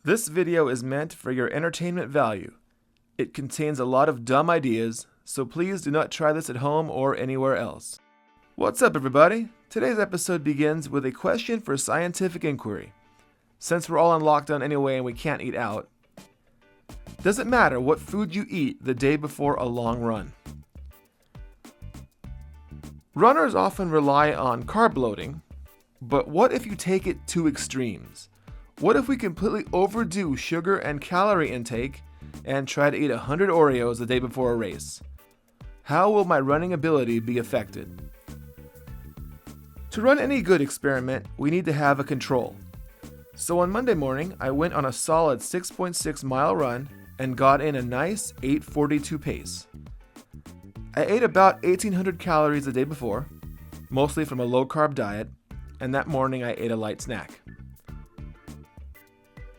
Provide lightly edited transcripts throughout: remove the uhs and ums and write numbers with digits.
This video is meant for your entertainment value. It contains a lot of dumb ideas, so please do not try this at home or anywhere else. What's up, everybody? Today's episode begins with a question for scientific inquiry. Since we're all on lockdown anyway and we can't eat out, does it matter what food you eat the day before a long run? Runners often rely on carb loading, but what if you take it to extremes? What if we completely overdo sugar and calorie intake and try to eat 100 Oreos the day before a race? How will my running ability be affected? To run any good experiment, we need to have a control. So on Monday morning, I went on a solid 6.6 mile run and got in a nice 8:42 pace. I ate about 1,800 calories the day before, mostly from a low-carb diet, and that morning I ate a light snack.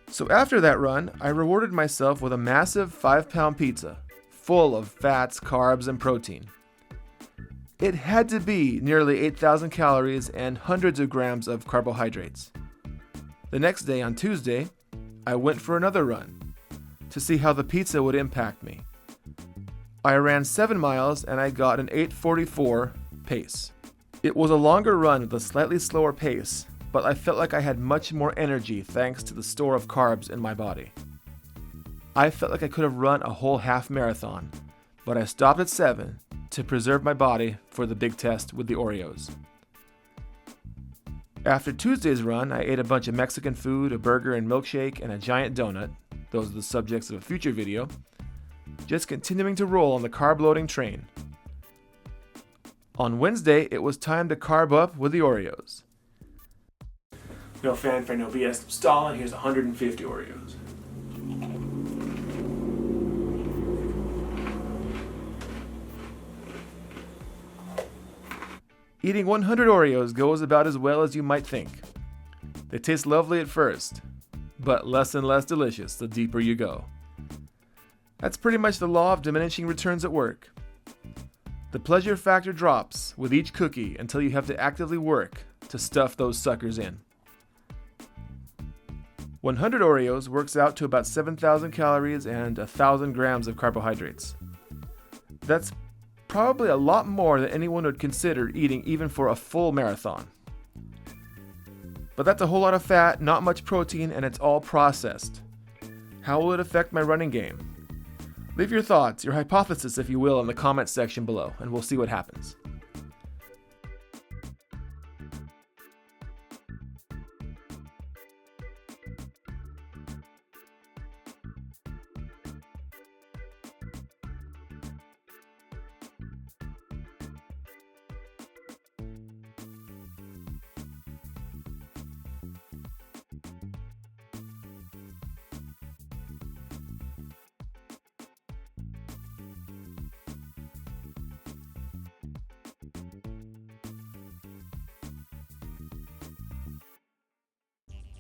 So after that run, I rewarded myself with a massive 5-pound pizza, full of fats, carbs, and protein. It had to be nearly 8,000 calories and hundreds of grams of carbohydrates. The next day, on Tuesday, I went for another run to see how the pizza would impact me. I ran 7 miles and I got an 8:44 pace. It was a longer run with a slightly slower pace, but I felt like I had much more energy thanks to the store of carbs in my body. I felt like I could have run a whole half marathon, but I stopped at 7 to preserve my body for the big test with the Oreos. After Tuesday's run, I ate a bunch of Mexican food, a burger and milkshake, and a giant donut. Those are the subjects of a future video. Just continuing to roll on the carb loading train. On Wednesday, it was time to carb up with the Oreos. No fanfare, no BS. Stalin, here's 150 Oreos. Eating 100 Oreos goes about as well as you might think. They taste lovely at first, but less and less delicious the deeper you go. That's pretty much the law of diminishing returns at work. The pleasure factor drops with each cookie until you have to actively work to stuff those suckers in. 100 Oreos works out to about 7,000 calories and 1,000 grams of carbohydrates. That's probably a lot more than anyone would consider eating even for a full marathon. But that's a whole lot of fat, not much protein, and it's all processed. How will it affect my running game? Leave your thoughts, your hypothesis if you will, in the comments section below, and we'll see what happens.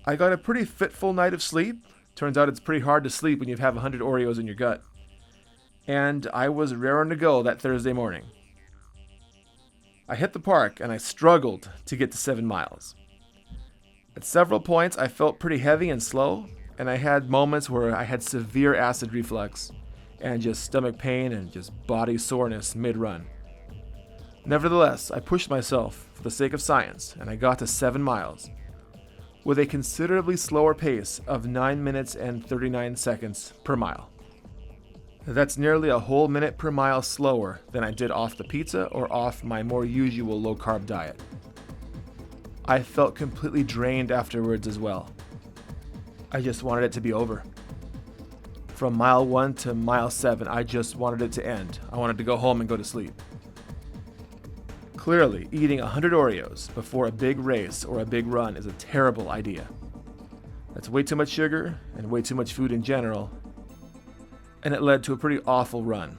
I got a pretty fitful night of sleep. Turns out it's pretty hard to sleep when you have 100 Oreos in your gut. And I was raring to go that Thursday morning. I hit the park and I struggled to get to 7 miles. At several points I felt pretty heavy and slow, and I had moments where I had severe acid reflux and just stomach pain and just body soreness mid-run. Nevertheless, I pushed myself for the sake of science and I got to 7 miles. With a considerably slower pace of 9 minutes and 39 seconds per mile. That's nearly a whole minute per mile slower than I did off the pizza or off my more usual low-carb diet. I felt completely drained afterwards as well. I just wanted it to be over. From mile 1 to mile 7, I just wanted it to end. I wanted to go home and go to sleep. Clearly, eating 100 Oreos before a big race or a big run is a terrible idea. That's way too much sugar and way too much food in general, and it led to a pretty awful run.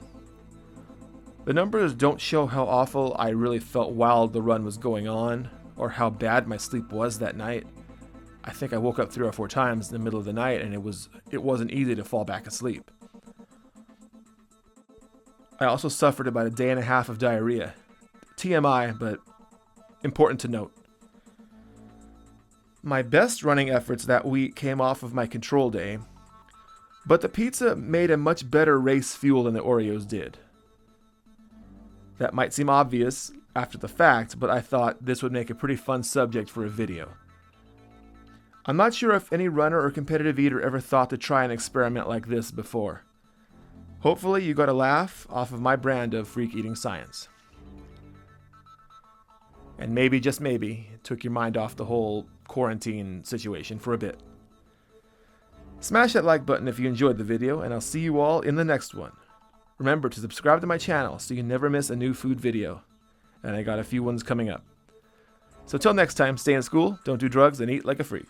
The numbers don't show how awful I really felt while the run was going on, or how bad my sleep was that night. I think I woke up 3 or 4 times in the middle of the night, and it wasn't easy to fall back asleep. I also suffered about a day and a half of diarrhea. TMI, but important to note. My best running efforts that week came off of my control day, but the pizza made a much better race fuel than the Oreos did. That might seem obvious after the fact, but I thought this would make a pretty fun subject for a video. I'm not sure if any runner or competitive eater ever thought to try an experiment like this before. Hopefully you got a laugh off of my brand of freak eating science. And maybe, just maybe, it took your mind off the whole quarantine situation for a bit. Smash that like button if you enjoyed the video, and I'll see you all in the next one. Remember to subscribe to my channel so you never miss a new food video. And I got a few ones coming up. So till next time, stay in school, don't do drugs, and eat like a freak.